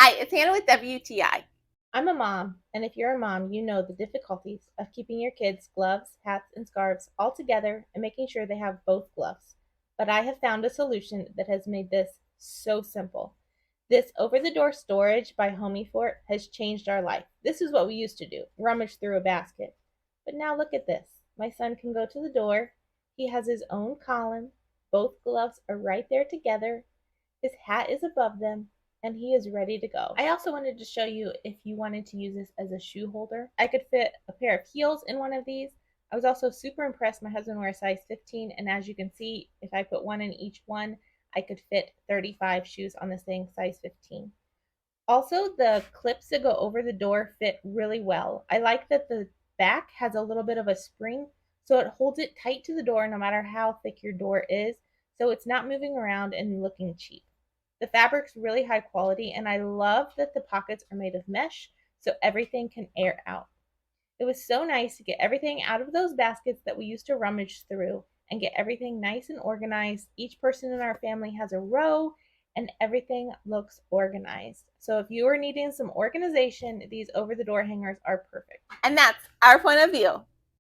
Hi, it's Hannah with WTI. I'm a mom, and if you're a mom, you know the difficulties of keeping your kids' gloves, hats, and scarves all together and making sure they have both gloves. But I have found a solution that has made this so simple. This over the door storage by homyfort has changed our life. This is what we used to do, rummage through a basket. But now look at this. My son can go to the door. He has his own column. Both gloves are right there together. His hat is above them, and he is ready to go. I also wanted to show you if you wanted to use this as a shoe holder. I could fit a pair of heels in one of these. I was also super impressed. My husband wears size 15, and as you can see, if I put one in each one, I could fit 35 shoes on this thing, size 15. Also, the clips that go over the door fit really well. I like that the back has a little bit of a spring, so it holds it tight to the door no matter how thick your door is, so it's not moving around and looking cheap. The fabric's really high quality, and I love that the pockets are made of mesh, so everything can air out. It was so nice to get everything out of those baskets that we used to rummage through and get everything nice and organized. Each person in our family has a row and everything looks organized. So if you are needing some organization, these over the door hangers are perfect. And that's our point of view.